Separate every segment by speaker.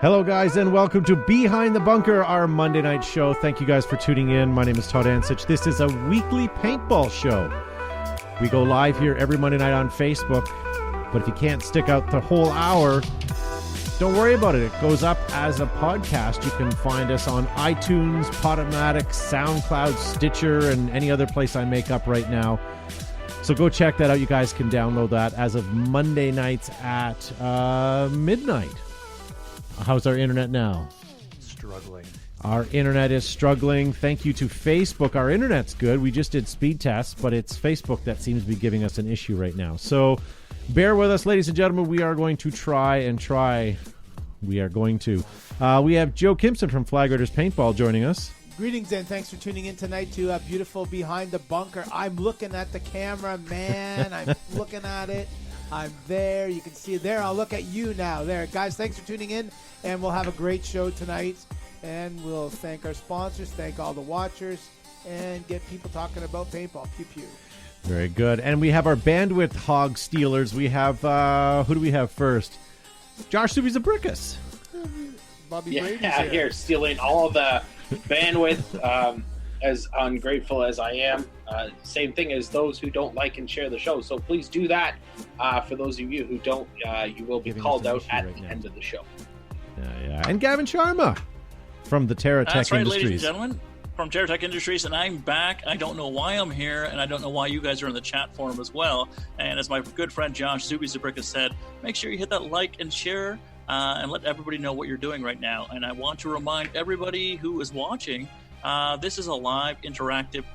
Speaker 1: Hello, guys, and welcome to Behind the Bunker, our Monday night show. Thank you guys for tuning in. My name is Todd Ansich. This is a weekly paintball show. We go live here every Monday night on Facebook, but if you can't stick out the whole hour, don't worry about it. It goes up as a podcast. You can find us on iTunes, Podomatic, SoundCloud, Stitcher, and any other place I make up right now. So go check that out. You guys can download that as of Monday nights at midnight. How's our internet now?
Speaker 2: Struggling.
Speaker 1: Our internet is struggling. Thank you to Facebook. Our internet's good. We just did speed tests, but it's Facebook that seems to be giving us an issue right now. So bear with us, ladies and gentlemen. We are going to try. We are going to. We have Joe Kimson from Flag Raiders Paintball joining us.
Speaker 3: Greetings and thanks for tuning in tonight to a beautiful Behind the Bunker. I'm looking at the camera, man. I'm looking at it. I'm there. You can see it there. I'll look at you now. There. Guys, thanks for tuning in, and we'll have a great show tonight. And we'll thank our sponsors, thank all the watchers, and get people talking about paintball. Pew, pew.
Speaker 1: Very good. And we have our bandwidth hog stealers. We have, who do we have first? Josh Subizabrickus.
Speaker 3: Bobby Brady's
Speaker 4: here stealing all the bandwidth. As ungrateful as I am, same thing as those who don't like and share the show. So please do that. For those of you who don't, you will be called out at the end of the show.
Speaker 1: Yeah. And Gavin Sharma from the TerraTech
Speaker 5: That's right,
Speaker 1: Industries.
Speaker 5: ladies and gentlemen, from TerraTech Industries, and I'm back. I don't know why I'm here, and I don't know why you guys are in the chat forum as well. And as my good friend Josh Zuby said, make sure you hit that like and share, and let everybody know what you're doing right now. And I want to remind everybody who is watching, this is a live interactive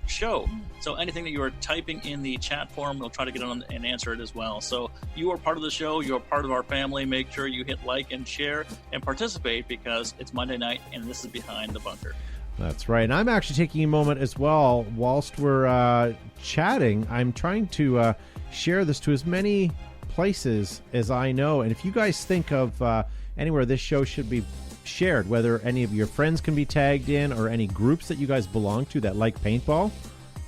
Speaker 5: show. So anything that you are typing in the chat forum, we'll try to get on and answer it as well. So you are part of the show. You are part of our family. Make sure you hit like and share and participate because it's Monday night and this is Behind the Bunker.
Speaker 1: That's right. And I'm actually taking a moment as well. Whilst we're chatting, I'm trying to share this to as many places as I know. And if you guys think of anywhere this show should be shared, whether any of your friends can be tagged in or any groups that you guys belong to that like paintball,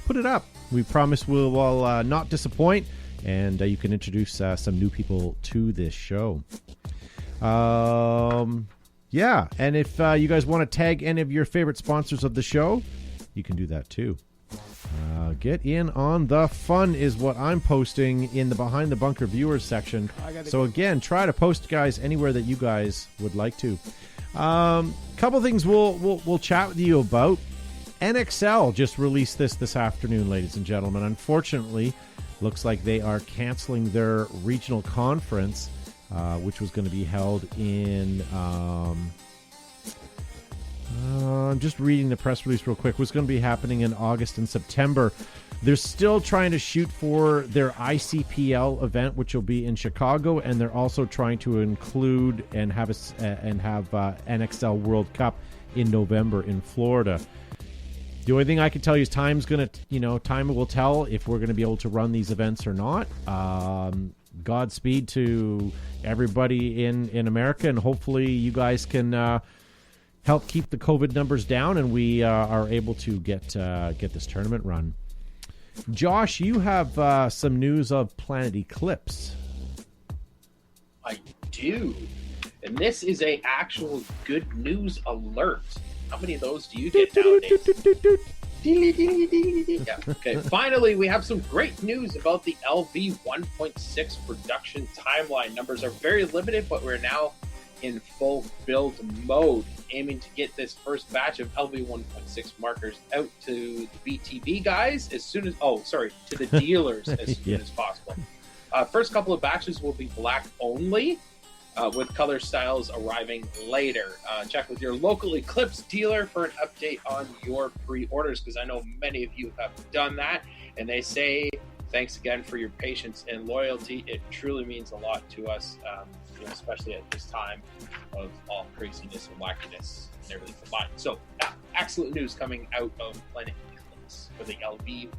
Speaker 1: put it up. We promise we'll not disappoint, and you can introduce some new people to this show. Yeah, and if you guys want to tag any of your favorite sponsors of the show, you can do that too. Get in on the fun is what I'm posting in the Behind the Bunker viewers section. So again, try to post, guys, anywhere that you guys would like to. Couple things we'll chat with you about. NXL just released this afternoon, ladies and gentlemen. Unfortunately, looks like they are canceling their regional conference, which was going to be held in I'm just reading the press release real quick. What's going to be happening in August and September. They're still trying to shoot for their ICPL event, which will be in Chicago, and they're also trying to include and have NXL World Cup in November in Florida. The only thing I can tell you is time will tell if we're going to be able to run these events or not. Godspeed to everybody in America, and hopefully you guys can help keep the COVID numbers down, and we are able to get this tournament run. Josh, you have some news of Planet Eclipse.
Speaker 4: I do. And this is a actual good news alert. How many of those do you get nowadays? Yeah. Okay. Finally, we have some great news about the LV 1.6 production timeline. Numbers are very limited, but we're now in full build mode, aiming to get this first batch of LV 1.6 markers out to the BTB guys as soon as, to the dealers as soon as possible. First couple of batches will be black only, with color styles arriving later. Check with your local Eclipse dealer for an update on your pre-orders, because I know many of you have done that, and they say thanks again for your patience and loyalty. It truly means a lot to us, especially at this time of all craziness and wackiness and everything combined. So, excellent news coming out of Planet Eclipse for the LV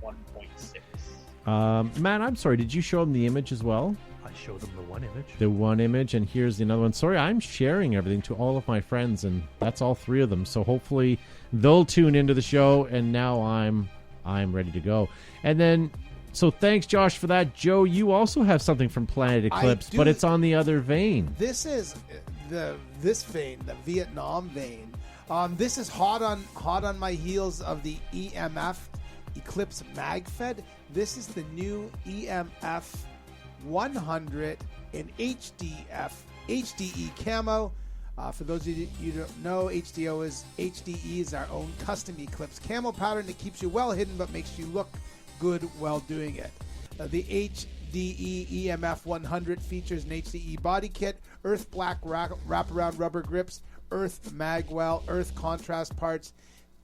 Speaker 4: 1.6.
Speaker 1: Matt, I'm sorry, did you show them the image as well?
Speaker 2: I showed them the one image.
Speaker 1: The one image, and here's another one. Sorry, I'm sharing everything to all of my friends, and that's all three of them. So hopefully they'll tune into the show, and now I'm ready to go. And then, so thanks, Josh, for that. Joe, you also have something from Planet Eclipse, but it's on the other vein.
Speaker 3: This is this vein, the Vietnam vein. This is hot on my heels of the EMF Eclipse MagFed. This is the new EMF 100 in HDE camo. For those of you who don't know, HDE is our own custom Eclipse camo pattern that keeps you well hidden but makes you look good while doing it. The HDE EMF 100 features an HDE body kit, earth black wraparound rubber grips, earth magwell, earth contrast parts,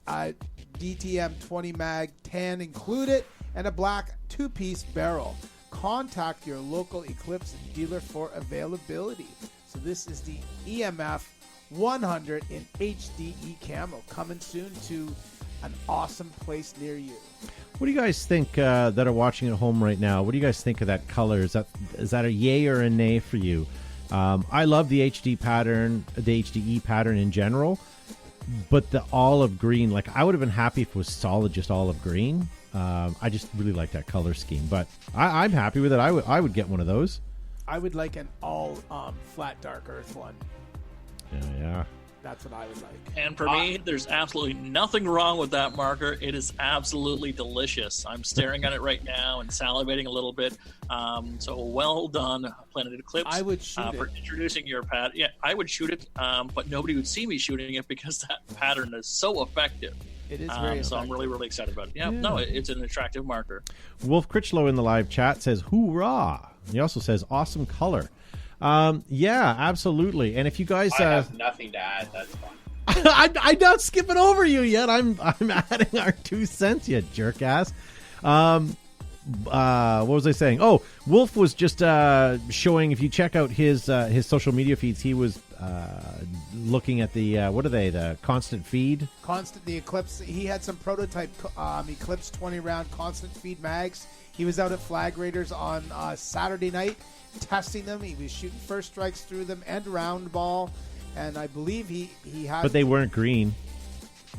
Speaker 3: DTM 20 mag tan included, and a black 2-piece barrel. Contact your local Eclipse dealer for availability. So this is the EMF 100 in HDE camo, coming soon to an awesome place near you.
Speaker 1: What do you guys think that are watching at home right now? What do you guys think of that color? Is that a yay or a nay for you? I love the HDE pattern in general, but the olive green, like I would have been happy if it was solid, just olive green. I just really like that color scheme, but I'm happy with it. I would get one of those.
Speaker 3: I would like an all flat dark earth one.
Speaker 1: Yeah.
Speaker 3: That's what I would like.
Speaker 5: And for me, there's absolutely nothing wrong with that marker. It is absolutely delicious. I'm staring at it right now and salivating a little bit. So well done, Planet Eclipse.
Speaker 3: I would shoot
Speaker 5: for introducing your pattern. Yeah, I would shoot it, but nobody would see me shooting it because that pattern is so effective.
Speaker 3: It is very
Speaker 5: so I'm really, really excited about it. Yeah. No, it's an attractive marker.
Speaker 1: Wolf Critchlow in the live chat says, hoorah. He also says, awesome color. Yeah, absolutely. And if you guys,
Speaker 4: I have nothing to add. That's fine.
Speaker 1: I'm not skipping over you yet. I'm adding our 2 cents, you jerk ass. What was I saying? Oh, Wolf was just showing. If you check out his social media feeds, he was looking at the what are they? The constant feed.
Speaker 3: The Eclipse. He had some prototype Eclipse 20 round constant feed mags. He was out at Flag Raiders on Saturday night testing them. He was shooting first strikes through them and round ball, and I believe he had.
Speaker 1: But they weren't green.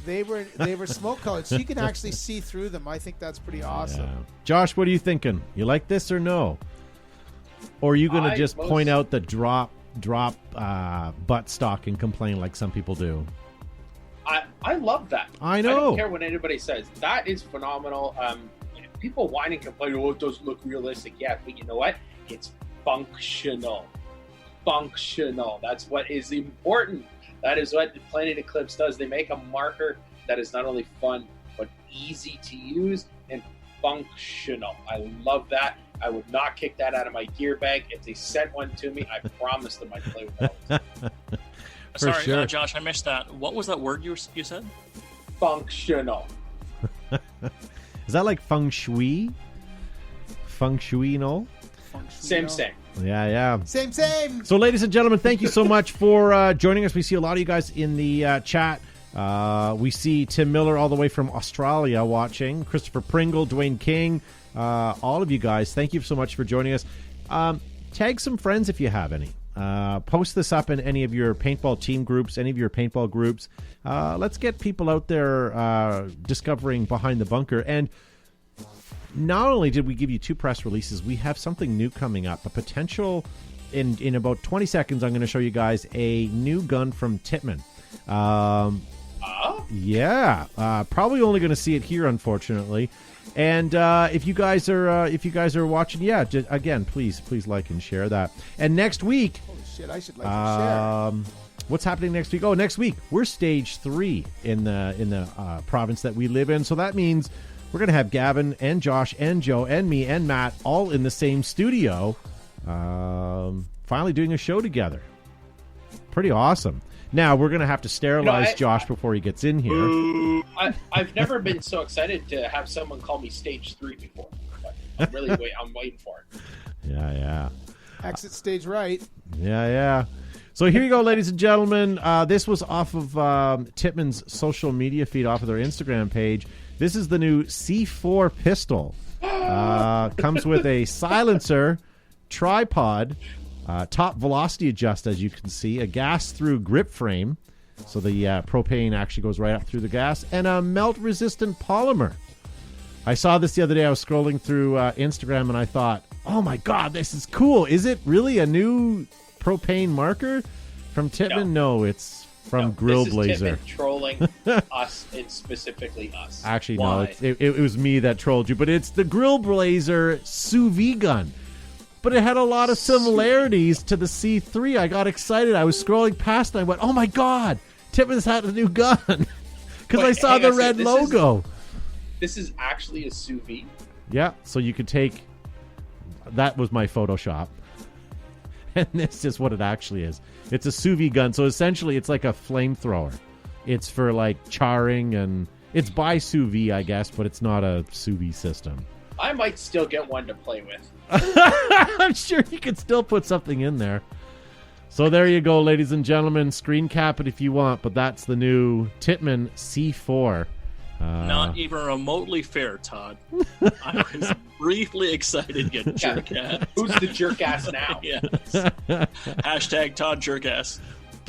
Speaker 3: They were smoke colored, so you can actually see through them. I think that's pretty awesome.
Speaker 1: Yeah. Josh, what are you thinking? You like this or no? Or are you going to just point out the drop butt stock and complain like some people do?
Speaker 4: I love that.
Speaker 1: I know.
Speaker 4: I don't care what anybody says. That is phenomenal. People whine and complain, oh, it doesn't look realistic. Yeah, but you know what? It's functional. That's what is important. That is what the Planet Eclipse does. They make a marker that is not only fun, but easy to use and functional. I love that. I would not kick that out of my gear bag. If they sent one to me, I promise them I'd play with it.
Speaker 5: Sorry,
Speaker 1: sure.
Speaker 5: Josh, I missed that. What was that word you said?
Speaker 4: Functional.
Speaker 1: Is that like feng shui? Feng shui, no?
Speaker 4: Same.
Speaker 1: Yeah.
Speaker 3: Same.
Speaker 1: So, ladies and gentlemen, thank you so much for joining us. We see a lot of you guys in the chat. We see Tim Miller all the way from Australia watching. Christopher Pringle, Dwayne King, all of you guys. Thank you so much for joining us. Tag some friends if you have any. Post this up in any of your paintball team groups, any of your paintball groups. Let's get people out there discovering Behind the Bunker. And not only did we give you 2 press releases, we have something new coming up. A potential, in about 20 seconds, I'm going to show you guys a new gun from Tippmann. Yeah, probably only going to see it here, unfortunately. And if you guys are watching, again, please like and share that. And next week,
Speaker 3: holy shit, I should like to share.
Speaker 1: What's happening next week? Oh, next week we're stage 3 in the province that we live in. So that means we're going to have Gavin and Josh and Joe and me and Matt all in the same studio, finally doing a show together. Pretty awesome. Now, we're going to have to sterilize Josh before he gets in here.
Speaker 4: I've never been so excited to have someone call me stage 3 before. But I'm waiting for it.
Speaker 1: Yeah.
Speaker 3: Exit stage right.
Speaker 1: Yeah. So here you go, ladies and gentlemen. This was off of Tippmann's social media feed, off of their Instagram page. This is the new C4 pistol. Comes with a silencer, tripod, top velocity adjust, as you can see, a gas-through grip frame, so the propane actually goes right up through the gas, and a melt-resistant polymer. I saw this the other day. I was scrolling through Instagram, and I thought, oh my God, this is cool. Is it really a new propane marker? From Tippmann? No, it's from Grill
Speaker 4: this is
Speaker 1: Blazer.
Speaker 4: Tippmann trolling us, and specifically us.
Speaker 1: Actually,
Speaker 4: Why?
Speaker 1: no, it was me that trolled you, but it's the Grill Blazer sous vide gun. But it had a lot of similarities to the C3. I got excited. I was scrolling past and I went, oh my God, Tippmann's had a new gun. Because I saw the red logo.
Speaker 4: This is actually a sous vide?
Speaker 1: Yeah, so you could take... That was my Photoshop. And this is what it actually is. It's a sous vide gun, so essentially it's like a flamethrower. It's for like charring and... It's by sous vide, I guess, but it's not a sous vide system.
Speaker 4: I might still get one to play with.
Speaker 1: I'm sure you could still put something in there. So there you go, ladies and gentlemen. Screen cap it if you want, but that's the new Tippmann C4.
Speaker 5: Not even remotely fair, Todd. I was briefly excited to get jerk ass.
Speaker 4: Who's the jerk ass now?
Speaker 5: Yes. Hashtag Todd jerk ass.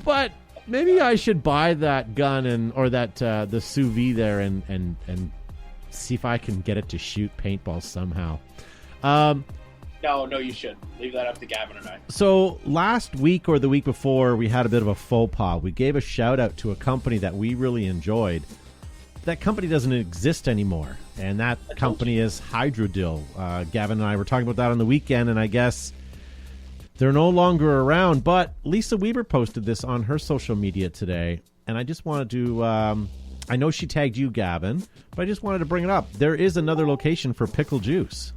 Speaker 1: But maybe I should buy that gun or that the sous vide there and see if I can get it to shoot paintballs somehow.
Speaker 4: No, you shouldn't. Leave that up to Gavin and I.
Speaker 1: So last week or the week before, we had a bit of a faux pas. We gave a shout out to a company that we really enjoyed. That company doesn't exist anymore, and that company is Hydrodill. Gavin and I were talking about that on the weekend, and I guess they're no longer around. But Lisa Weber posted this on her social media today, and I just wanted to... I know she tagged you, Gavin, but I just wanted to bring it up. There is another location for pickle juice.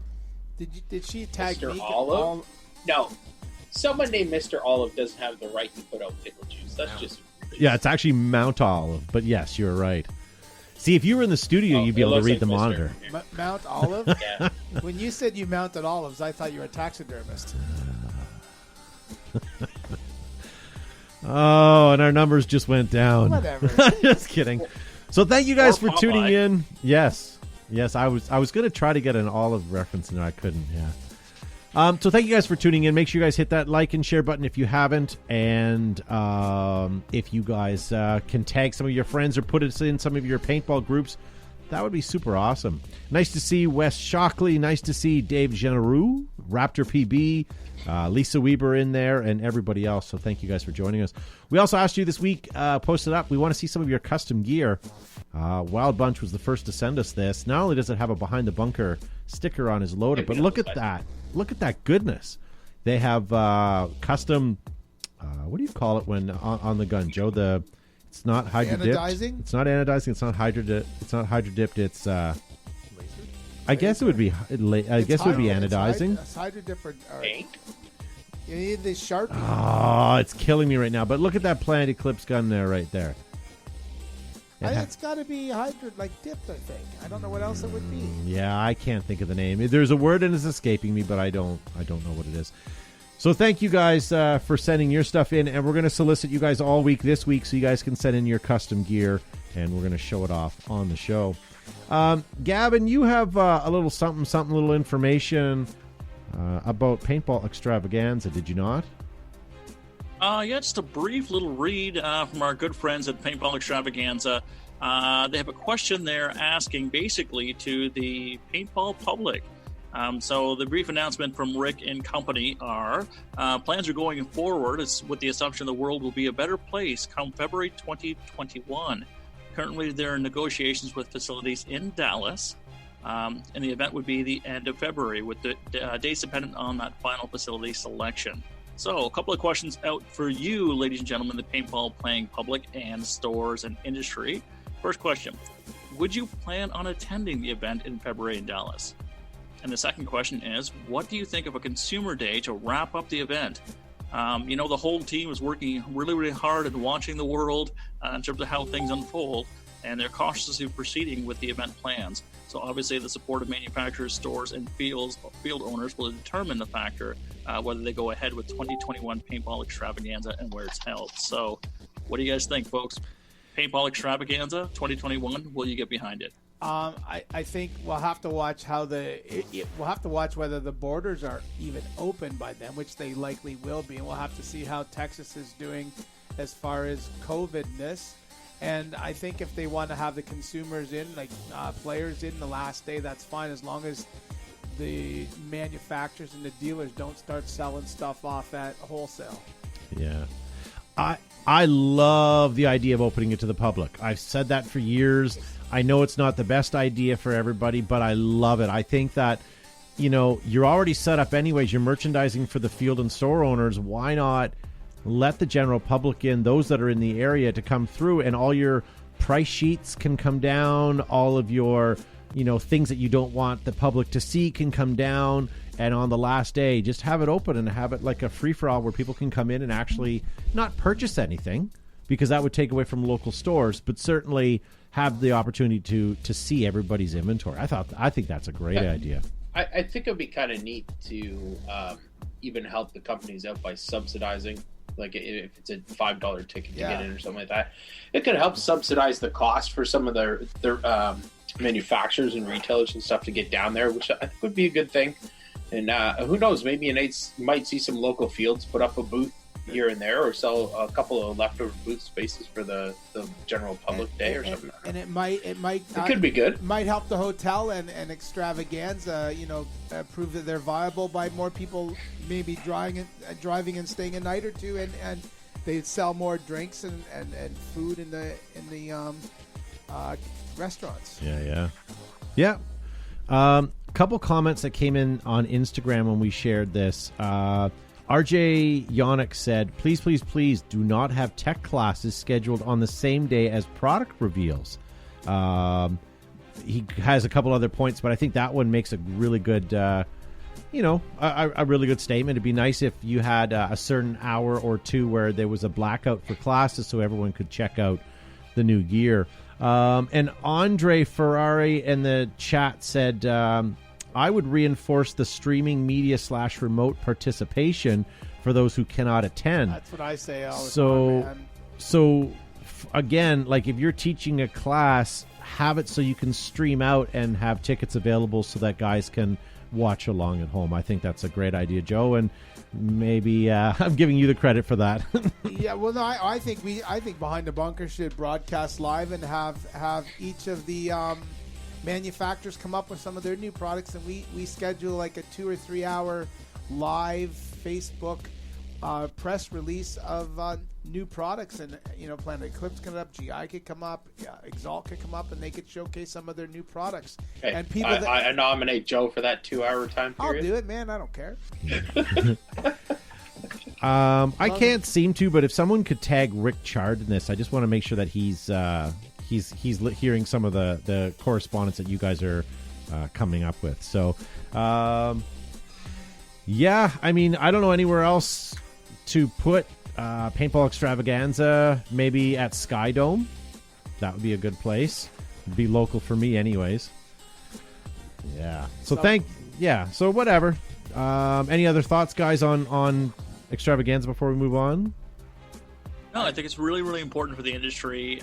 Speaker 3: Did she tag
Speaker 4: Mr.
Speaker 3: me?
Speaker 4: Olive? No. Someone named Mr. Olive doesn't have the right to put out pickle juice. That's just...
Speaker 1: Yeah, it's actually Mount Olive, but yes, you're right. See, if you were in the studio, you'd be able to read the monitor.
Speaker 3: Mount Olive?
Speaker 4: Yeah.
Speaker 3: When you said you mounted olives, I thought you were a taxidermist.
Speaker 1: Oh, and our numbers just went down.
Speaker 3: Whatever.
Speaker 1: Just kidding. So thank you guys
Speaker 5: Or
Speaker 1: for tuning
Speaker 5: Popeye.
Speaker 1: in. Yes, I was going to try to get an olive reference, and I couldn't. Yeah. So thank you guys for tuning in. Make sure you guys hit that like and share button if you haven't, and if you guys can tag some of your friends or put us in some of your paintball groups, that would be super awesome. Nice to see Wes Shockley. Nice to see Dave Generou, Raptor PB, Lisa Weber in there, and everybody else. So thank you guys for joining us. We also asked you this week, post it up. We want to see some of your custom gear. Wild Bunch was the first to send us this. Not only does it have a Behind the Bunker sticker on his loader, but look at that. Look at that goodness. They have custom, what do you call it when on the gun, Joe? It's not hydro dipped.
Speaker 3: Anodizing?
Speaker 1: It's not anodizing. It's not hydro dipped. It's I guess it would be. I guess it would be anodizing.
Speaker 3: It's hydro dip or
Speaker 4: Paint?
Speaker 3: you need the Sharpie.
Speaker 1: Oh, it's killing me right now. But look at that Planet Eclipse gun there, right there.
Speaker 3: It's got to be hydro dipped, I think. I don't know what else it would be.
Speaker 1: Yeah, I can't think of the name. There's a word and it's escaping me, but I don't know what it is. So thank you guys for sending your stuff in, and we're going to solicit you guys all week this week so you guys can send in your custom gear, and we're going to show it off on the show. Gavin, you have a little something, little information about Paintball Extravaganza, did you not?
Speaker 5: Yeah, just a brief little read from our good friends at Paintball Extravaganza. They have a question there asking basically to the paintball public. So the brief announcement from Rick and company are plans are going forward. It's with the assumption the world will be a better place come February 2021. Currently, there are negotiations with facilities in Dallas, and the event would be the end of February with the dates dependent on that final facility selection. So, a couple of questions out for you, ladies and gentlemen, the paintball playing public and stores and industry. First question, would you plan on attending the event in February in Dallas? And the second question is, what do you think of a consumer day to wrap up the event? The whole team is working really, really hard and watching the world in terms of how things unfold, and they're cautiously proceeding with the event plans. So obviously the support of manufacturers, stores, and field owners will determine the factor whether they go ahead with 2021 Paintball Extravaganza and where it's held. So what do you guys think, folks? Paintball Extravaganza 2021, will you get behind it?
Speaker 3: I think we'll have to watch we'll have to watch whether the borders are even open by then, which they likely will be, and we'll have to see how Texas is doing as far as COVID-ness. And I think if they want to have the consumers in, players in the last day, that's fine, as long as the manufacturers and the dealers don't start selling stuff off at wholesale.
Speaker 1: Yeah. I love the idea of opening it to the public. I've said that for years. I know it's not the best idea for everybody, but I love it. I think that, you're already set up anyways. You're merchandising for the field and store owners. Why not let the general public in, those that are in the area, to come through, and all your price sheets can come down. All of your, things that you don't want the public to see can come down. And on the last day, just have it open and have it like a free-for-all where people can come in and actually not purchase anything, because that would take away from local stores, but certainly have the opportunity to see everybody's inventory. I think that's a great idea.
Speaker 4: I think it would be kind of neat to even help the companies out by subsidizing. Like if it's a $5 ticket to get in or something like that, it could help subsidize the cost for some of their manufacturers and retailers and stuff to get down there, which I think would be a good thing. And who knows, maybe you might see some local fields put up a booth here and there, or sell a couple of leftover booth spaces for the general public day or something.
Speaker 3: And it might
Speaker 4: it could be good.
Speaker 3: Might help the hotel and Extravaganza, prove that they're viable by more people maybe driving and staying a night or two, and they sell more drinks and food in the restaurants.
Speaker 1: Yeah. Couple comments that came in on Instagram when we shared this. RJ Yannick said, please do not have tech classes scheduled on the same day as product reveals. He has a couple other points, but I think that one makes a really good, a really good statement. It'd be nice if you had a certain hour or two where there was a blackout for classes so everyone could check out the new gear. And Andre Ferrari in the chat said, I would reinforce the streaming media / remote participation for those who cannot attend.
Speaker 3: That's what I say all the time, man.
Speaker 1: So again, like if you're teaching a class, have it so you can stream out and have tickets available so that guys can watch along at home. I think that's a great idea, Joe, and maybe I'm giving you the credit for that.
Speaker 3: Yeah, well, no, I think Behind the Bunker should broadcast live and have each of the manufacturers come up with some of their new products, and we schedule like a 2 or 3 hour live Facebook press release of new products, and Planet Eclipse could come up, GI could come up, Exalt could come up, and they could showcase some of their new products.
Speaker 4: Hey,
Speaker 3: and people
Speaker 4: I nominate Joe for that 2 hour time period.
Speaker 3: I'll do it, man. I don't care.
Speaker 1: I can't seem to, but if someone could tag Rick Chard in this, I just want to make sure that he's hearing some of the correspondence that you guys are coming up with. So, yeah, I mean, I don't know anywhere else to put Paintball Extravaganza. Maybe at Sky Dome. That would be a good place. It'd be local for me anyways. Yeah. So so whatever. Any other thoughts, guys, on Extravaganza before we move on?
Speaker 5: No, I think it's really, really important for the industry,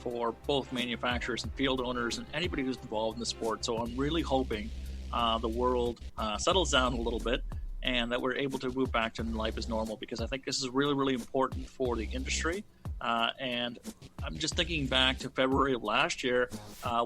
Speaker 5: for both manufacturers and field owners and anybody who's involved in the sport. So I'm really hoping the world settles down a little bit and that we're able to move back to life as normal, because I think this is really, really important for the industry. And I'm just thinking back to February of last year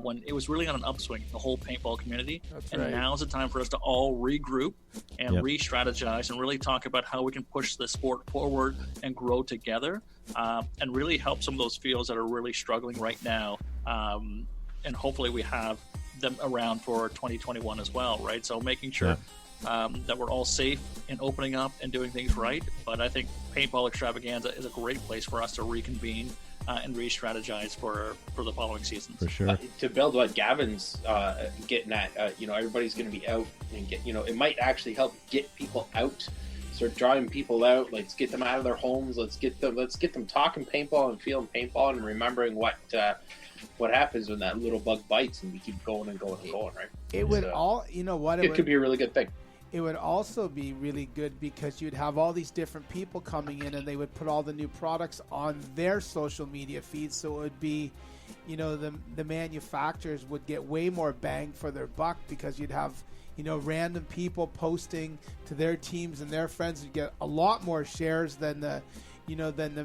Speaker 5: when it was really on an upswing, the whole paintball community.
Speaker 3: That's
Speaker 5: and
Speaker 3: right.
Speaker 5: Now is the time for us to all regroup and re-strategize and really talk about how we can push the sport forward and grow together, and really help some of those fields that are really struggling right now. And hopefully we have them around for 2021 as well, right? So making sure that we're all safe in opening up and doing things right. But I think Paintball Extravaganza is a great place for us to reconvene and re-strategize for the following seasons.
Speaker 1: For sure.
Speaker 4: To build what Gavin's getting at, everybody's going to be out and get, it might actually help get people out, start drawing people out. Let's get them out of their homes. Let's get them talking paintball and feeling paintball and remembering what happens when that little bug bites and we keep going and going and going, right?
Speaker 3: It would it
Speaker 4: could be a really good thing.
Speaker 3: It would also be really good because you'd have all these different people coming in and they would put all the new products on their social media feeds. So it would be, the manufacturers would get way more bang for their buck because you'd have, random people posting to their teams and their friends. You'd get a lot more shares than the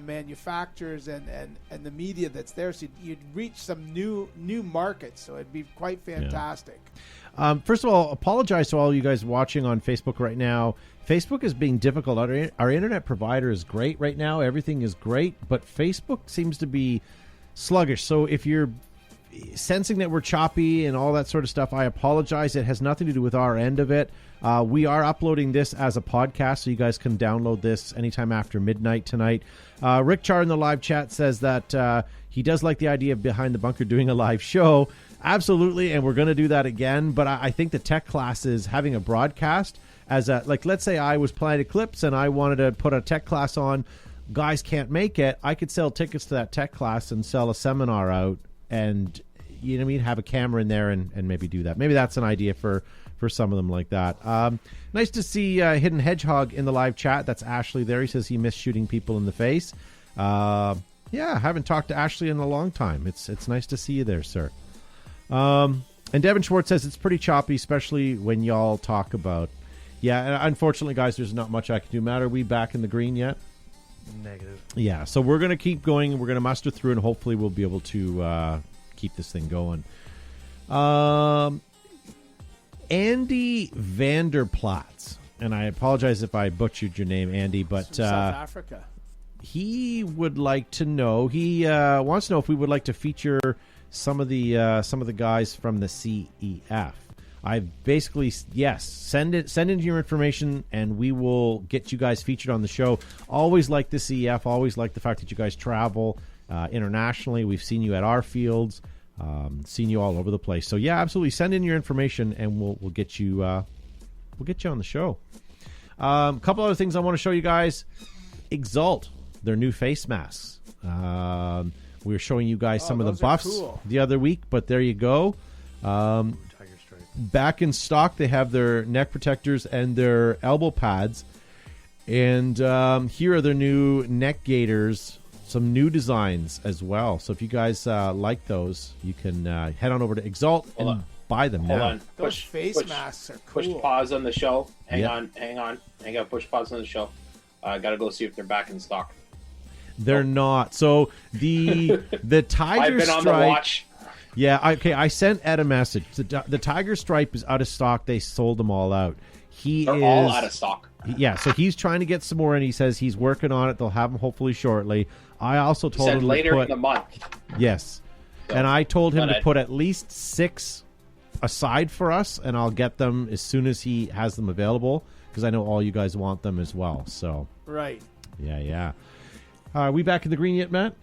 Speaker 3: manufacturers and the media that's there. So you'd reach some new markets. So it'd be quite fantastic.
Speaker 1: First of all, apologize to all you guys watching on Facebook right now. Facebook is being difficult. Our internet provider is great right now. Everything is great, but Facebook seems to be sluggish. So if you're sensing that we're choppy and all that sort of stuff, I apologize. It has nothing to do with our end of it. We are uploading this as a podcast, so you guys can download this anytime after midnight tonight. Rick Char in the live chat says that he does like the idea of Behind the Bunker doing a live show. Absolutely, and we're going to do that again. But I think the tech class is having a broadcast as a, like, let's say I was playing Eclipse and I wanted to put a tech class on. Guys can't make it. I could sell tickets to that tech class and sell a seminar out, and you know what I mean, have a camera in there and maybe do that. Maybe that's an idea for some of them like that. Nice to see Hidden Hedgehog in the live chat. That's Ashley there. He says he missed shooting people in the face. Yeah, I haven't talked to Ashley in a long time. It's nice to see you there, sir. And Devin Schwartz says it's pretty choppy, especially when y'all talk about. Yeah, and unfortunately, guys, there's not much I can do. Matt, are we back in the green yet?
Speaker 2: Negative.
Speaker 1: Yeah, so we're going to keep going. We're going to muster through, and hopefully we'll be able to keep this thing going. Andy Vanderplatz, and I apologize if I butchered your name, Andy, but
Speaker 3: From South Africa.
Speaker 1: he would like to know. He wants to know if we would like to feature some of the guys from the CEF. I basically, yes, send in your information and we will get you guys featured on the show. Always like the CEF, always like the fact that you guys travel internationally. We've seen you at our fields, seen you all over the place. So yeah, absolutely, send in your information and we'll get you on the show. A couple other things I want to show you guys. Exalt, their new face masks. We were showing you guys some of the buffs the other week, but there you go. Back in stock, they have their neck protectors and their elbow pads. And here are their new neck gaiters, some new designs as well. So if you guys like those, you can head on over to Exalt and buy them now.
Speaker 4: Hold on.
Speaker 3: Those face masks are cool.
Speaker 4: Push pause on the show. Hang on. Push pause on the show. I got to go see if they're back in stock.
Speaker 1: They're not. So the Tiger
Speaker 4: I've been
Speaker 1: Stripe.
Speaker 4: on the watch.
Speaker 1: Yeah, okay. I sent Ed a message. The Tiger Stripe is out of stock. They sold them all out.
Speaker 4: They're all out of stock.
Speaker 1: Yeah, so he's trying to get some more, and he says he's working on it. They'll have them hopefully shortly. I also told him
Speaker 4: later
Speaker 1: to put,
Speaker 4: in the month.
Speaker 1: Yes, so, and I told him to put at least 6 aside for us, and I'll get them as soon as he has them available because I know all you guys want them as well. So
Speaker 3: right.
Speaker 1: Yeah. Are we back in the green yet, Matt?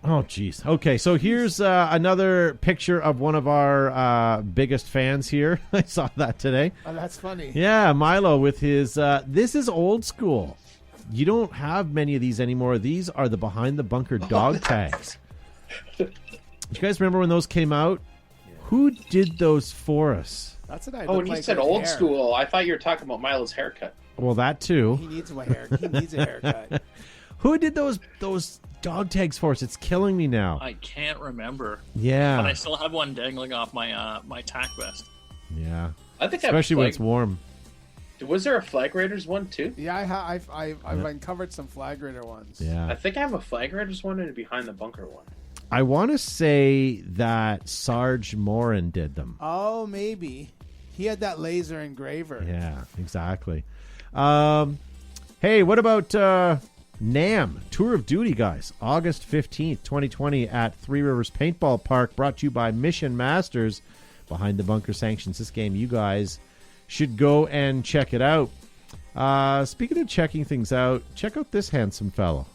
Speaker 1: Oh, jeez. Okay, so here's another picture of one of our biggest fans here. I saw that today.
Speaker 3: Oh, that's funny.
Speaker 1: Yeah, Milo with his... this is old school. You don't have many of these anymore. These are the Behind the Bunker dog tags. Do you guys remember when those came out? Yeah. Who did those for us?
Speaker 3: That's what I
Speaker 4: when he said old school, I thought you were talking about Milo's haircut.
Speaker 1: Well, that too.
Speaker 3: He needs a haircut.
Speaker 1: Who did those dog tags for us? It's killing me now.
Speaker 5: I can't remember.
Speaker 1: Yeah,
Speaker 5: but I still have one dangling off my my tack vest.
Speaker 1: Yeah,
Speaker 4: I think
Speaker 1: especially when it's warm.
Speaker 4: Was there a Flag Raiders one too?
Speaker 3: Yeah, I've uncovered some Flag Raider ones.
Speaker 1: Yeah,
Speaker 4: I think I have a Flag Raiders one and a Behind the Bunker one.
Speaker 1: I want to say that Sarge Morin did them.
Speaker 3: Oh, maybe he had that laser engraver.
Speaker 1: Yeah, exactly. Hey, what about? NAM, Tour of Duty, guys. August 15th, 2020 at Three Rivers Paintball Park, brought to you by Mission Masters. Behind the Bunker sanctions this game. You guys should go and check it out. Speaking of checking things out, check out this handsome fellow.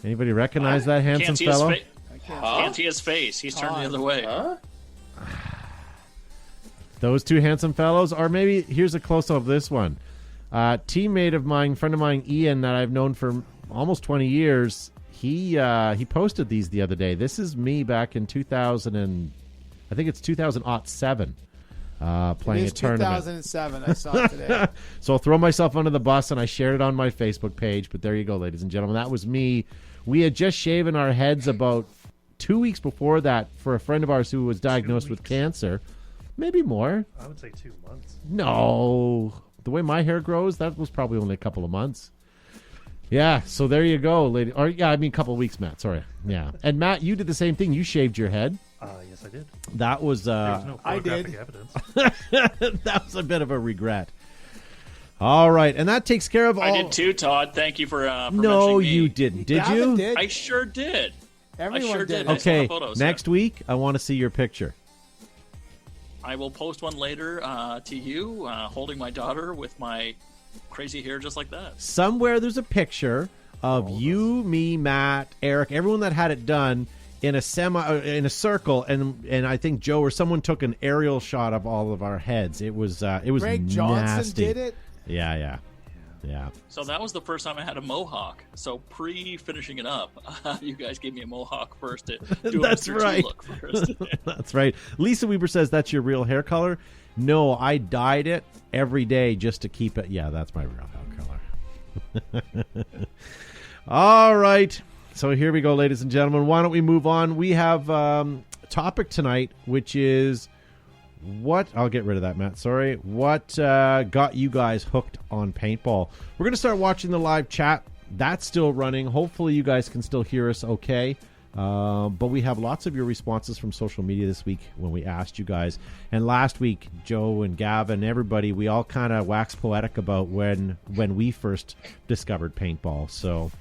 Speaker 1: Anybody recognize that handsome fellow?
Speaker 5: Can't see his face. He's turned the other way.
Speaker 4: Huh?
Speaker 1: Those two handsome fellows, or maybe here's a close-up of this one. Teammate of mine, friend of mine, Ian, that I've known for almost 20 years, he posted these the other day. This is me back in 2000 and I think it's 2007, playing a tournament.
Speaker 3: 2007, I saw it today.
Speaker 1: So I'll throw myself under the bus, and I shared it on my Facebook page. But there you go, ladies and gentlemen. That was me. We had just shaven our heads about 2 weeks before that for a friend of ours who was diagnosed with cancer. Maybe more.
Speaker 2: I would say 2 months.
Speaker 1: No. The way my hair grows, that was probably only a couple of months. Yeah, so there you go, lady. Or yeah, I mean a couple of weeks, Matt. Sorry. Yeah. And Matt, you did the same thing. You shaved your head.
Speaker 2: Yes, I did.
Speaker 1: That was
Speaker 2: There was no
Speaker 3: I
Speaker 2: photographic
Speaker 3: did.
Speaker 2: evidence.
Speaker 1: that was a bit of a regret. All right, and that takes care of all.
Speaker 5: I did too, Todd. Thank you for
Speaker 1: No,
Speaker 5: mentioning me.
Speaker 1: you didn't. Did
Speaker 3: Gavin
Speaker 1: you?
Speaker 3: did.
Speaker 5: I sure did.
Speaker 3: Everyone
Speaker 5: I sure
Speaker 3: did.
Speaker 5: did. I saw the
Speaker 1: Okay,
Speaker 5: photos,
Speaker 1: next week I want to see your picture.
Speaker 5: I will post one later to you, holding my daughter with my crazy hair just like that.
Speaker 1: Somewhere there's a picture of you, me, Matt, Eric, everyone that had it done in a circle, and I think Joe or someone took an aerial shot of all of our heads. It was
Speaker 3: Greg Johnson
Speaker 1: nasty.
Speaker 3: did it.
Speaker 1: Yeah.
Speaker 5: So that was the first time I had a mohawk. So pre-finishing it up, you guys gave me a mohawk first to do
Speaker 1: That's
Speaker 5: a Mr.
Speaker 1: right.
Speaker 5: Two look first.
Speaker 1: That's right. Lisa Weber says that's your real hair color. No, I dyed it every day just to keep it. Yeah, that's my real hair color. All right. So here we go, ladies and gentlemen. Why don't we move on? We have a topic tonight, which is what... I'll get rid of that, Matt. Sorry. What got you guys hooked on paintball? We're going to start watching the live chat. That's still running. Hopefully you guys can still hear us okay. But we have lots of your responses from social media this week when we asked you guys. And last week, Joe and Gavin, everybody, we all kind of waxed poetic about when we first discovered paintball. So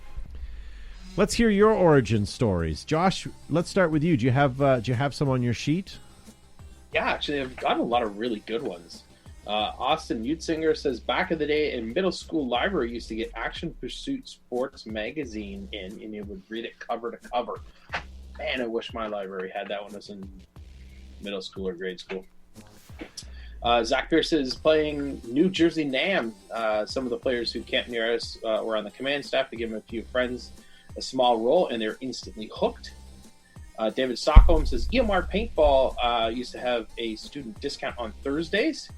Speaker 1: let's hear your origin stories. Josh, let's start with you. Do you have some on your sheet?
Speaker 4: Yeah, actually, I've got a lot of really good ones. Austin Mutzinger says, back in the day in middle school library, used to get Action Pursuit Sports magazine in, and you would read it cover to cover. Man, I wish my library had that when I was in middle school or grade school. Zach Pierce is playing New Jersey Nam. Some of the players who camped near us were on the command staff to give him a few friends a small role, and they're instantly hooked. David Stockholm says, EMR Paintball used to have a student discount on Thursdays.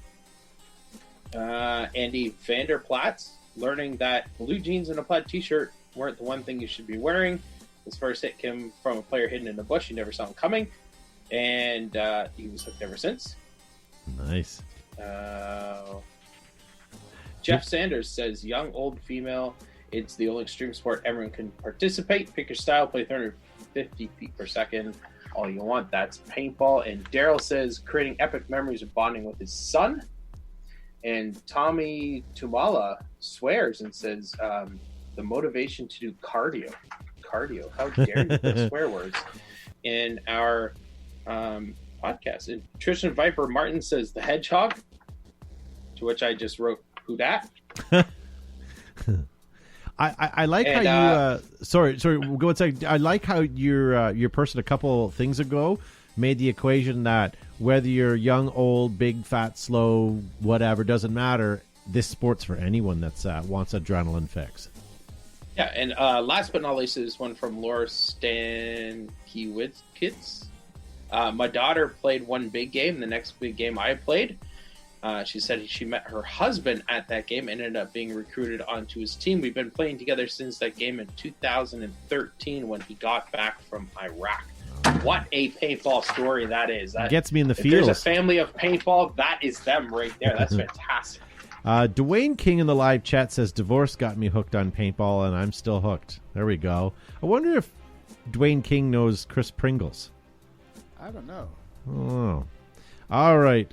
Speaker 4: Andy Vanderplatz, learning that blue jeans and a plaid t-shirt weren't the one thing you should be wearing. His first hit came from a player hidden in the bush. You never saw him coming. And he was hooked ever since.
Speaker 1: Nice.
Speaker 4: Jeff Sanders says, young, old, female, it's the only extreme sport everyone can participate. Pick your style, play 350 feet per second. All you want, that's paintball. And Daryl says, creating epic memories of bonding with his son. And Tommy Tumala swears and says, the motivation to do cardio. How dare you put swear words in our podcast. And Tristan Viper Martin says, the hedgehog, to which I just wrote, who dat?
Speaker 1: I like how you sorry, go one second. I like how your person a couple things ago made the equation that whether you're young, old, big, fat, slow, whatever, doesn't matter. This sport's for anyone that's wants adrenaline fix.
Speaker 4: Yeah, and last but not least is one from Laura Stankiewicz. My daughter played one big game. The next big game I played, she said she met her husband at that game and ended up being recruited onto his team. We've been playing together since that game in 2013 when he got back from Iraq. What a paintball story that is. That
Speaker 1: gets me in the
Speaker 4: if
Speaker 1: feels.
Speaker 4: there's a family of paintball, that is them right there. That's fantastic.
Speaker 1: Dwayne King in the live chat says, divorce got me hooked on paintball and I'm still hooked. There we go. I wonder if Dwayne King knows Chris Pringles.
Speaker 3: I don't know.
Speaker 1: Oh. All right.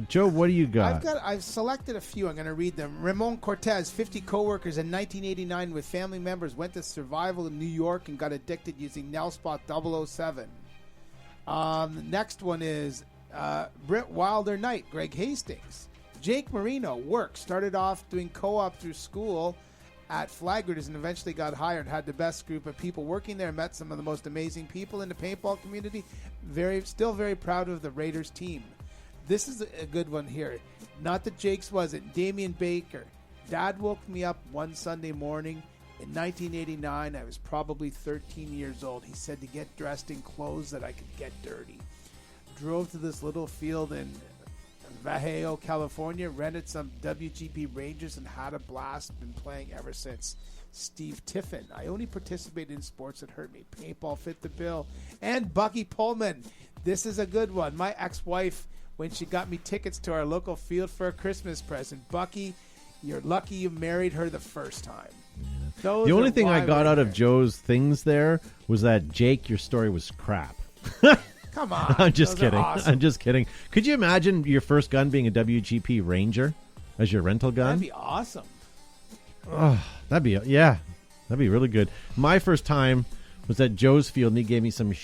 Speaker 1: Joe, what do you got?
Speaker 3: I've selected a few. I'm going to read them. Ramon Cortez, 50 coworkers in 1989 with family members went to survival in New York and got addicted using Nelspot 007. The next one is Brent Wilder Knight, Greg Hastings. Jake Marino, work, started off doing co-op through school at Flaggers and eventually got hired, had the best group of people working there, met some of the most amazing people in the paintball community. Still very proud of the Raiders team. This is a good one here. Not that Jake's wasn't. Damian Baker. Dad woke me up one Sunday morning in 1989. I was probably 13 years old. He said to get dressed in clothes that I could get dirty. Drove to this little field in Vallejo, California, rented some WGP Rangers and had a blast. Been playing ever since. Steve Tiffin. I only participated in sports that hurt me. Paintball fit the bill. And Bucky Pullman. This is a good one. My ex-wife, when she got me tickets to our local field for a Christmas present. Bucky, you're lucky you married her the first time. Yeah.
Speaker 1: The only thing I got out of Joe's things there was that, Jake, your story was crap.
Speaker 3: Come on.
Speaker 1: I'm just
Speaker 3: those are
Speaker 1: kidding.
Speaker 3: awesome.
Speaker 1: I'm just kidding. Could you imagine your first gun being a WGP Ranger as your rental gun?
Speaker 3: That'd be awesome.
Speaker 1: That'd be really good. My first time was at Joe's Field, and he gave me some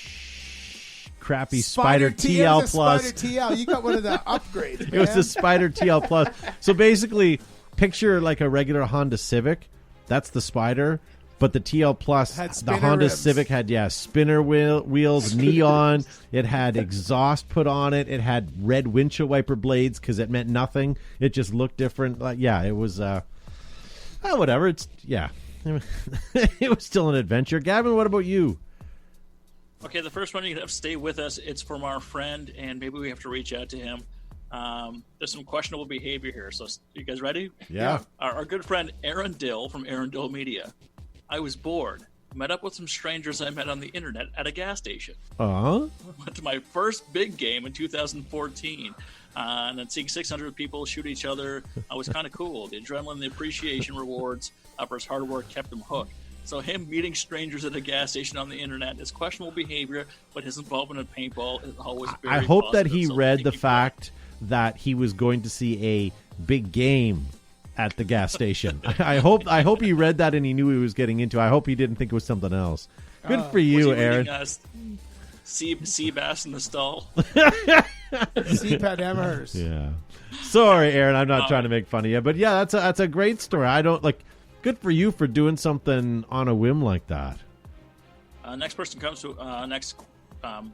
Speaker 1: crappy Spider TL Plus.
Speaker 3: Spider TL. You got one of the upgrades, man.
Speaker 1: It was the Spider TL Plus. So basically, picture like a regular Honda Civic. That's the Spider. But the TL Plus,
Speaker 3: Had
Speaker 1: the
Speaker 3: spinner
Speaker 1: Honda
Speaker 3: rims.
Speaker 1: Civic had, spinner wheels, neon. It had exhaust put on it. It had red windshield wiper blades because it meant nothing. It just looked different. It was, whatever. It was still an adventure. Gavin, what about you?
Speaker 5: Okay, the first one you have to stay with us. It's from our friend, and maybe we have to reach out to him. There's some questionable behavior here, so you guys ready?
Speaker 1: Yeah.
Speaker 5: Our good friend Aaron Dill from Aaron Dill Media. I was bored. Met up with some strangers I met on the internet at a gas station. Went to my first big game in 2014. And then seeing 600 people shoot each other was kind of cool. The adrenaline, the appreciation rewards for his hard work kept him hooked. So him meeting strangers at a gas station on the internet is questionable behavior, but his involvement in paintball is always very
Speaker 1: I hope that
Speaker 5: positive.
Speaker 1: he
Speaker 5: So
Speaker 1: read
Speaker 5: thank
Speaker 1: the
Speaker 5: you for
Speaker 1: fact that he was going to see a big game at the gas station. I hope he read that and he knew he was getting into. I hope he didn't think it was something else. Good for
Speaker 5: Was
Speaker 1: you,
Speaker 5: he
Speaker 1: Aaron.
Speaker 5: reading, sea bass in the stall.
Speaker 3: CPAT Amherst.
Speaker 1: Yeah. Sorry, Aaron. I'm not trying to make fun of you, but yeah, that's a great story. I don't like. Good for you for doing something on a whim like that.
Speaker 5: Next person comes to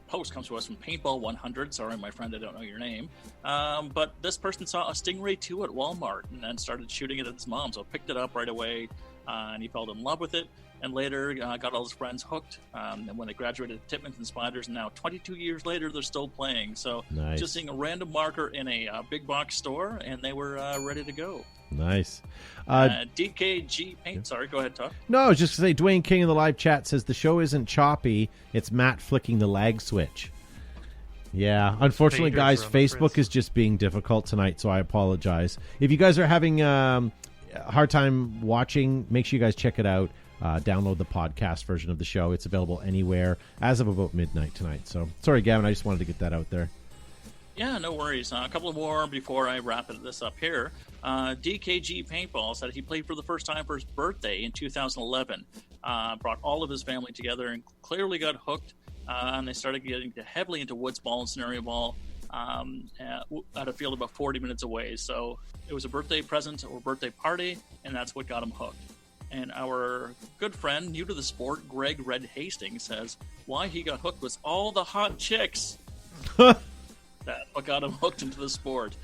Speaker 5: post comes to us from Paintball 100. Sorry, my friend, I don't know your name. But this person saw a Stingray 2 at Walmart and then started shooting it at his mom. So picked it up right away, and he fell in love with it. And later got all his friends hooked. And when they graduated Tippmans and Spiders, and now 22 years later, they're still playing. So
Speaker 1: Nice.
Speaker 5: just seeing a random marker in a big box store, and they were ready to go.
Speaker 1: Nice.
Speaker 5: DKG Paint. Sorry, go ahead, Todd.
Speaker 1: No, I was just going to say, Dwayne King in the live chat says the show isn't choppy. It's Matt flicking the lag switch. Yeah, unfortunately,
Speaker 2: Fingers
Speaker 1: guys,
Speaker 2: around the
Speaker 1: Facebook
Speaker 2: frizz.
Speaker 1: is just being difficult tonight, so I apologize. If you guys are having a hard time watching, make sure you guys check it out. Download the podcast version of the show. It's available anywhere as of about midnight tonight. So, sorry, Gavin, I just wanted to get that out there.
Speaker 5: Yeah, no worries. A couple more before I wrap this up here. DKG Paintball said he played for the first time for his birthday in 2011. Brought all of his family together and clearly got hooked. And they started getting heavily into woods ball and scenario ball at a field about 40 minutes away. So it was a birthday present or birthday party, and that's what got him hooked. And our good friend, new to the sport, Greg Red Hastings, says why he got hooked was all the hot chicks. That's what got him hooked into the sport.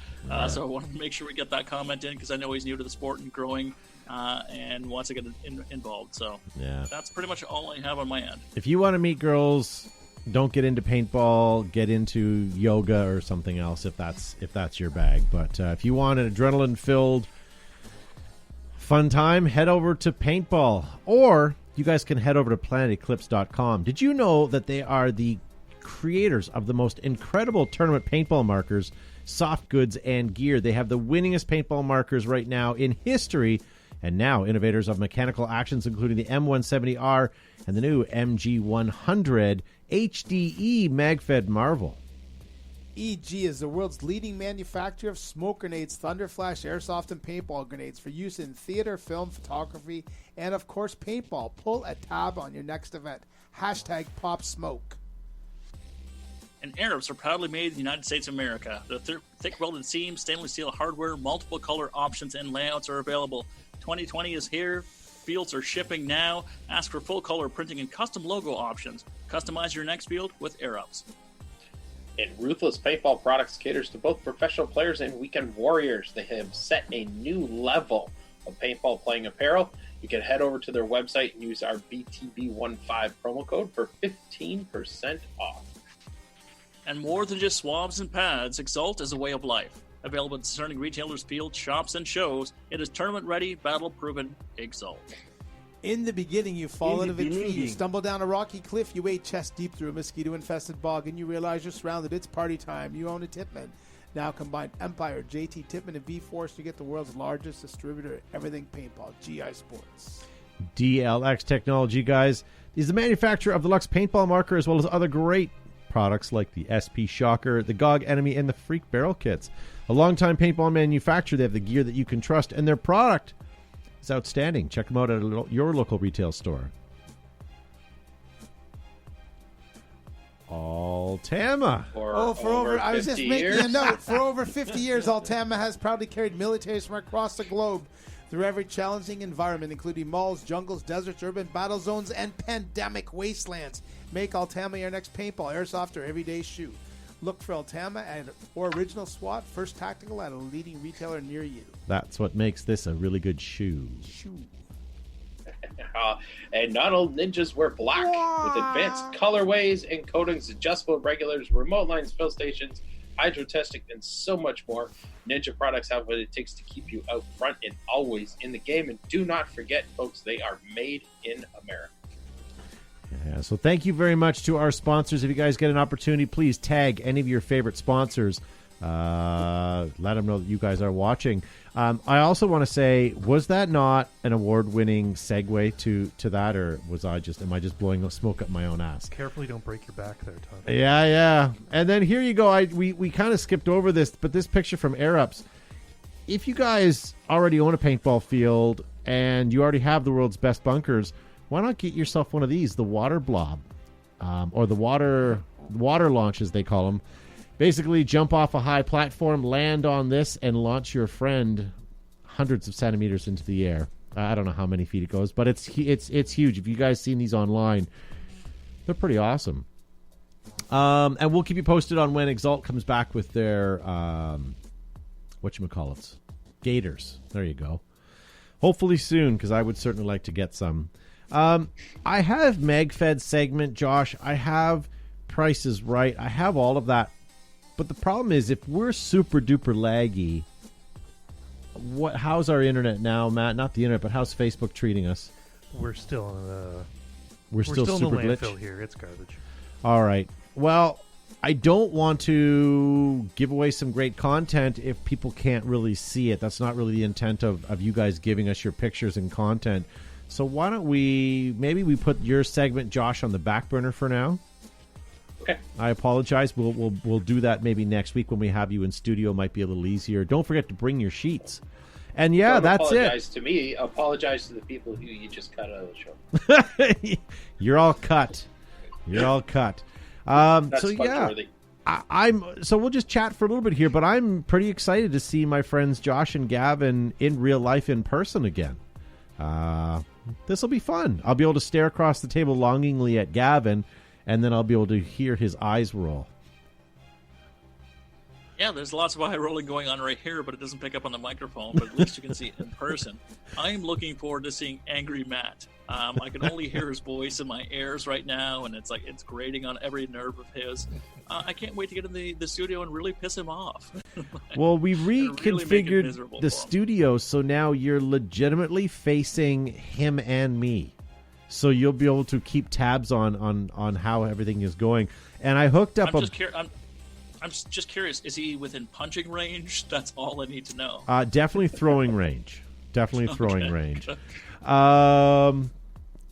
Speaker 5: So I wanted to make sure we get that comment in because I know he's new to the sport and growing and wants to get involved. So
Speaker 1: Yeah.
Speaker 5: that's pretty much all I have on my end.
Speaker 1: If you want to meet girls, don't get into paintball. Get into yoga or something else if that's your bag. But if you want an adrenaline-filled fun time, head over to paintball. Or you guys can head over to planeteclipse.com. Did you know that they are the creators of the most incredible tournament paintball markers, soft goods, and gear? They have the winningest paintball markers right now in history, and now innovators of mechanical actions, including the M170R and the new MG100 HDE MagFed Marvel.
Speaker 3: EG is the world's leading manufacturer of smoke grenades, thunder flash, airsoft, and paintball grenades for use in theater, film, photography, and of course paintball. Pull a tab on your next event. Hashtag Pop Smoke.
Speaker 5: And Arabs are proudly made in the United States of America. The thick welded seams, stainless steel hardware, multiple color options, and layouts are available. 2020 is here. Fields are shipping now. Ask for full color printing and custom logo options. Customize your next field with Arabs.
Speaker 4: And Ruthless Paintball Products caters to both professional players and weekend warriors. They have set a new level of paintball playing apparel. You can head over to their website and use our BTB15 promo code for 15% off.
Speaker 5: And more than just swabs and pads, Exalt is a way of life. Available at discerning retailers, fields, shops, and shows, it is tournament-ready, battle-proven Exalt.
Speaker 3: In the beginning, you fall out of a tree, you stumble down a rocky cliff, you wade chest deep through a mosquito-infested bog, and you realize you're surrounded. It's party time. You own a Tippmann. Now combine Empire, JT Tippmann, and V-Force to get the world's largest distributor of everything paintball, GI Sports.
Speaker 1: DLX Technology, guys, is the manufacturer of the Lux paintball marker as well as other great products like the SP Shocker, the GOG Enemy, and the Freak Barrel Kits. A longtime paintball manufacturer, they have the gear that you can trust, and their product is outstanding. Check them out at your local retail store. Altama.
Speaker 3: For over
Speaker 4: I was just making
Speaker 3: a note. For over 50 years, Altama has proudly carried militaries from across the globe through every challenging environment, including malls, jungles, deserts, urban battle zones, and pandemic wastelands. Make Altama your next paintball, airsoft, or everyday shoe. Look for Altama or Original SWAT, First Tactical at a leading retailer near you.
Speaker 1: That's what makes this a really good shoe.
Speaker 4: And not all ninjas wear black. With advanced colorways and coatings, adjustable regulars, remote lines, fill stations, hydro testing, and so much more, Ninja products have what it takes to keep you out front and always in the game. And do not forget, folks, they are made in America.
Speaker 1: Yeah, so thank you very much to our sponsors. If you guys get an opportunity, please tag any of your favorite sponsors. Let them know that you guys are watching. I also want to say, was that not an award-winning segue to that, or am I just blowing smoke up my own ass?
Speaker 2: Carefully, don't break your back there, Todd.
Speaker 1: Yeah. And then here you go. We kind of skipped over this, but this picture from Air Ups. If you guys already own a paintball field and you already have the world's best bunkers, why not get yourself one of these, the water blob, or the water launch, as they call them. Basically, jump off a high platform, land on this, and launch your friend hundreds of centimeters into the air. I don't know how many feet it goes, but it's huge. If you guys seen these online, they're pretty awesome. And we'll keep you posted on when Exalt comes back with their whatchamacallits, Gators. There you go. Hopefully soon, because I would certainly like to get some. I have MagFed segment, Josh. I have Prices Right. I have all of that. But the problem is, if we're super duper laggy, how's our internet now, Matt? Not the internet, but how's Facebook treating us?
Speaker 2: We're still
Speaker 1: we're still
Speaker 2: in the
Speaker 1: super
Speaker 2: landfill
Speaker 1: glitch
Speaker 2: here. It's garbage.
Speaker 1: All right. Well, I don't want to give away some great content if people can't really see it. That's not really the intent of you guys giving us your pictures and content. So why don't maybe we put your segment, Josh, on the back burner for now?
Speaker 4: Okay.
Speaker 1: I apologize. We'll do that maybe next week when we have you in studio. Might be a little easier. Don't forget to bring your sheets. And yeah,
Speaker 4: Don't
Speaker 1: that's
Speaker 4: apologize to me. Apologize to the people who you just cut out of the show.
Speaker 1: You're all cut.
Speaker 4: That's
Speaker 1: so yeah,
Speaker 4: worthy.
Speaker 1: so we'll just chat for a little bit here. But I'm pretty excited to see my friends Josh and Gavin in real life in person again. This will be fun. I'll be able to stare across the table longingly at Gavin, and then I'll be able to hear his eyes roll.
Speaker 5: Yeah, there's lots of eye rolling going on right here, but it doesn't pick up on the microphone, but at least you can see it in person. I am looking forward to seeing Angry Matt. I can only hear his voice in my ears right now, and it's grating on every nerve of his. I can't wait to get in the studio and really piss him off.
Speaker 1: Well, we reconfigured
Speaker 5: really
Speaker 1: the studio, so now you're legitimately facing him and me. So you'll be able to keep tabs on how everything is going. And I hooked up
Speaker 5: I'm just curious, is he within punching range? That's all I need to know.
Speaker 1: Definitely throwing range. Range.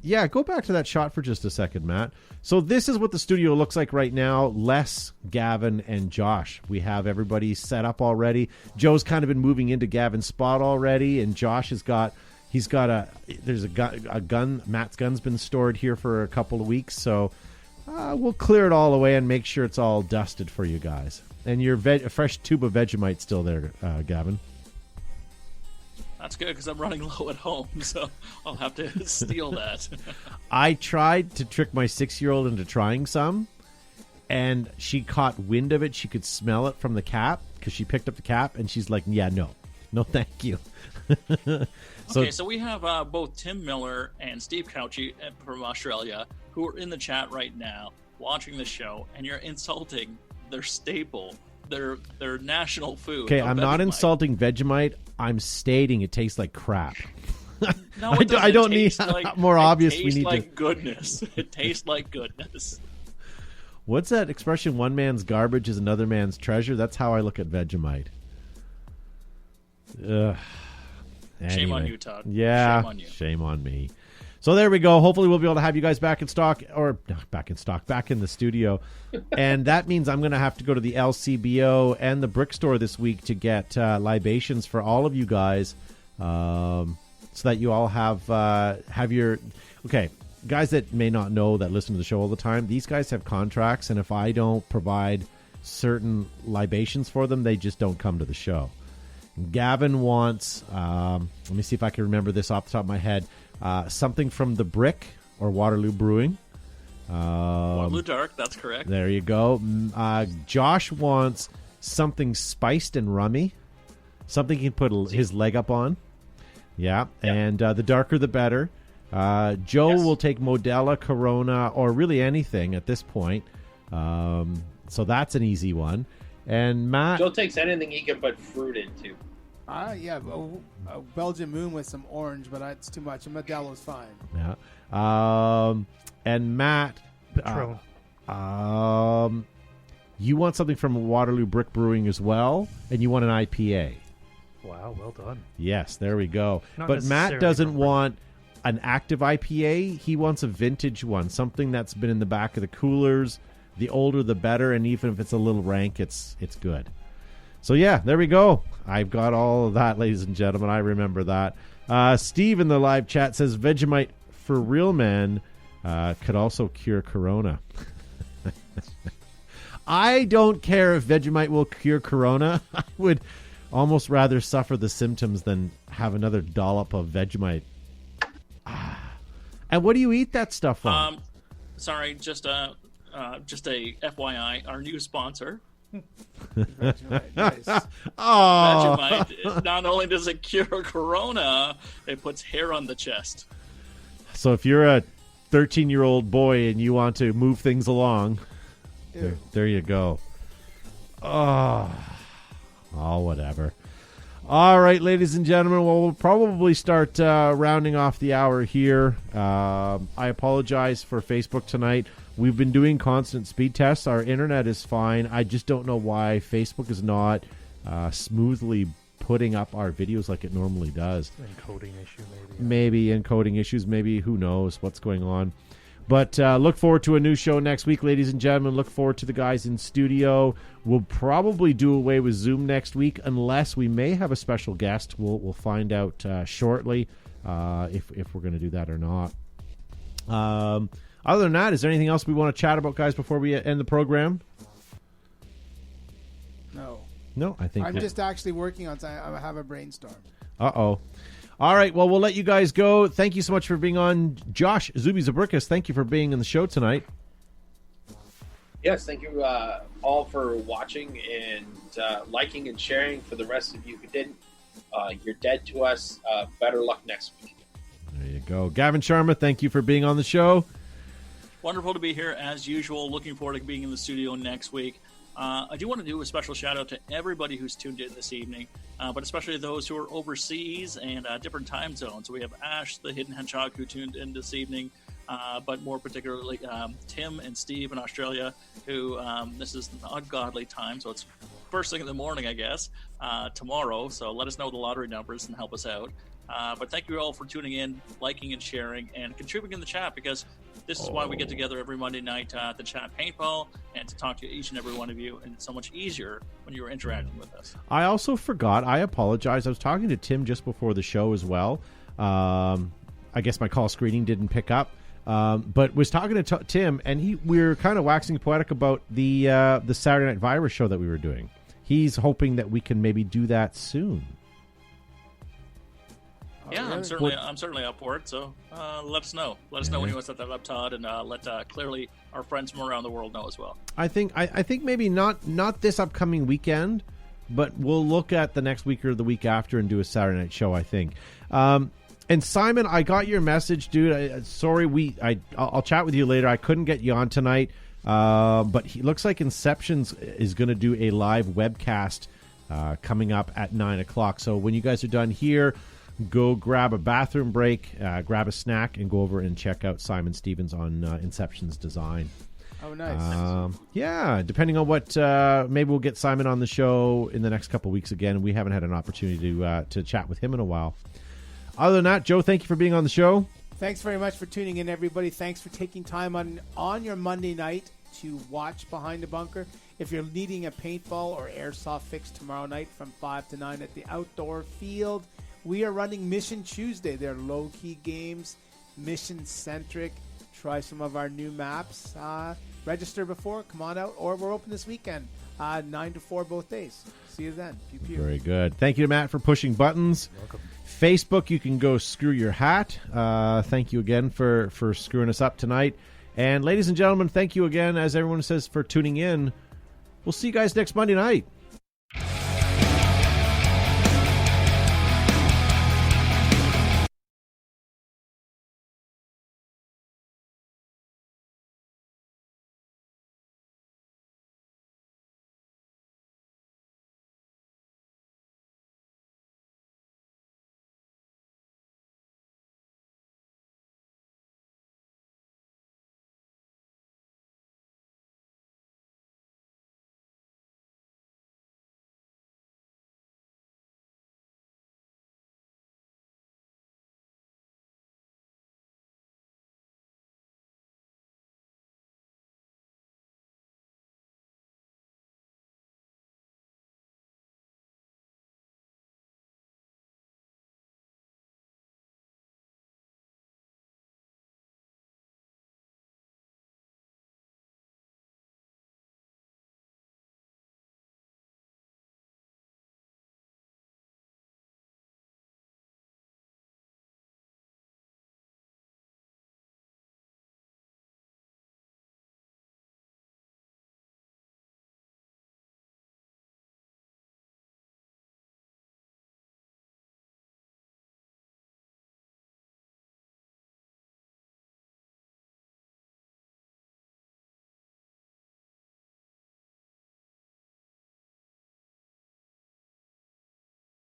Speaker 1: Yeah, go back to that shot for just a second, Matt. So this is what the studio looks like right now. Les, Gavin, and Josh. We have everybody set up already. Joe's kind of been moving into Gavin's spot already, and Josh has got there's a gun. Matt's gun's been stored here for a couple of weeks, so we'll clear it all away and make sure it's all dusted for you guys. And your a fresh tube of Vegemite still there, Gavin.
Speaker 5: That's good, because I'm running low at home, so I'll have to steal that.
Speaker 1: I tried to trick my 6-year-old into trying some, and she caught wind of it. She could smell it from the cap, because she picked up the cap, and she's like, yeah, no, thank you.
Speaker 5: So we have both Tim Miller and Steve Couchy from Australia who are in the chat right now watching the show, and you're insulting their staple, their national food.
Speaker 1: Okay, I'm not
Speaker 5: Vegemite.
Speaker 1: insulting Vegemite. I'm stating it tastes like crap.
Speaker 5: No,
Speaker 1: I don't need more obvious. We need
Speaker 5: like goodness. It tastes like goodness.
Speaker 1: What's that expression? One man's garbage is another man's treasure. That's how I look at Vegemite. Ugh. Anyway.
Speaker 5: Shame on you, Todd.
Speaker 1: Yeah,
Speaker 5: shame on you.
Speaker 1: Shame on me. So there we go. Hopefully we'll be able to have you guys back in stock, or back in the studio. And that means I'm going to have to go to the LCBO and the brick store this week to get libations for all of you guys, so that you all have your... Okay, guys that may not know that listen to the show all the time, these guys have contracts, and if I don't provide certain libations for them, they just don't come to the show. Gavin wants, let me see if I can remember this off the top of my head, something from the Brick or Waterloo Brewing.
Speaker 5: Waterloo Dark, that's correct.
Speaker 1: There you go. Josh wants something spiced and rummy, something he can put his leg up on. Yeah. And the darker the better. Joe will take Modella, Corona, or really anything at this point. So that's an easy one. And Matt...
Speaker 4: Joe takes anything he can put fruit into.
Speaker 3: Yeah, a Belgian Moon with some orange, but it's too much. A Modelo's fine.
Speaker 1: Yeah. And Matt...
Speaker 2: Patron.
Speaker 1: You want something from Waterloo Brick Brewing as well, and you want an IPA.
Speaker 2: Wow, well done.
Speaker 1: Yes, there we go.
Speaker 2: Not
Speaker 1: But Matt
Speaker 2: necessarily
Speaker 1: doesn't
Speaker 2: from
Speaker 1: want an active IPA. He wants a vintage one, something that's been in the back of the coolers. The older, the better, and even if it's a little rank, it's good. So, yeah, there we go. I've got all of that, ladies and gentlemen. I remember that. Steve in the live chat says Vegemite for real men could also cure Corona. I don't care if Vegemite will cure Corona. I would almost rather suffer the symptoms than have another dollop of Vegemite. And what do you eat that stuff on?
Speaker 5: Sorry, just a FYI, our new sponsor,
Speaker 3: Vegemite, nice.
Speaker 1: Oh,
Speaker 5: Vegemite. Not only does it cure Corona, it puts hair on the chest.
Speaker 1: so if you're a 13-year-old boy and you want to move things along, there you go. Oh, whatever. All right, ladies and gentlemen, well, we'll probably start rounding off the hour here. I apologize for Facebook tonight. We've been doing constant speed tests. Our internet is fine. I just don't know why Facebook is not smoothly putting up our videos like it normally does.
Speaker 2: Encoding issue, maybe.
Speaker 1: Maybe encoding issues. Maybe who knows what's going on. But look forward to a new show next week, ladies and gentlemen. Look forward to the guys in studio. We'll probably do away with Zoom next week, unless we may have a special guest. We'll find out shortly if we're going to do that or not. Other than that, is there anything else we want to chat about, guys, before we end the program? No, I think
Speaker 3: I'm just actually working on something. I have a brainstorm.
Speaker 1: Uh-oh. All right, well, we'll let you guys go. Thank you so much for being on. Josh Zuby Zabrickas, thank you for being on the show tonight.
Speaker 4: Yes, thank you all for watching and liking and sharing. For the rest of you who didn't, you're dead to us. Better luck next week.
Speaker 1: There you go. Gavin Sharma, thank you for being on the show.
Speaker 5: Wonderful to be here as usual. Looking forward to being in the studio next week. I do want to do a special shout out to everybody who's tuned in this evening, but especially those who are overseas and different time zones. So we have Ash, the Hidden Hedgehog, who tuned in this evening, but more particularly Tim and Steve in Australia, who this is an ungodly time, so it's first thing in the morning, I guess, tomorrow. So let us know the lottery numbers and help us out. But thank you all for tuning in, liking and sharing, and contributing in the chat, because this is why we get together every Monday night to chat paintball and to talk to each and every one of you. And it's so much easier when you're interacting with us.
Speaker 1: I also forgot. I apologize. I was talking to Tim just before the show as well. I guess my call screening didn't pick up. But was talking to Tim, and we were kind of waxing poetic about the Saturday Night Virus show that we were doing. He's hoping that we can maybe do that soon.
Speaker 5: Yeah, I'm certainly up for it. So let us know. Let us know when you want to set that up, Todd, and let clearly our friends from around the world know as well.
Speaker 1: I think maybe not this upcoming weekend, but we'll look at the next week or the week after and do a Saturday night show, I think. And Simon, I got your message, dude. Sorry, I'll chat with you later. I couldn't get you on tonight, but he looks like Inceptions is going to do a live webcast coming up at 9 o'clock. So when you guys are done here, go grab a bathroom break, grab a snack, and go over and check out Simon Stevens on Inception's design.
Speaker 3: Oh, nice.
Speaker 1: Yeah, depending on what, maybe we'll get Simon on the show in the next couple of weeks again. We haven't had an opportunity to chat with him in a while. Other than that, Joe, thank you for being on the show.
Speaker 3: Thanks very much for tuning in, everybody. Thanks for taking time on your Monday night to watch Behind the Bunker. If you're needing a paintball or airsoft fix tomorrow night from 5 to 9 at the outdoor field, we are running Mission Tuesday. They're low-key games, mission-centric. Try some of our new maps. Register before, come on out, or we're open this weekend, 9 to 4 both days. See you then. Pew, pew.
Speaker 1: Very good. Thank you to Matt for pushing buttons.
Speaker 2: Welcome.
Speaker 1: Facebook, you can go screw your hat. Thank you again for screwing us up tonight. And ladies and gentlemen, thank you again, as everyone says, for tuning in. We'll see you guys next Monday night.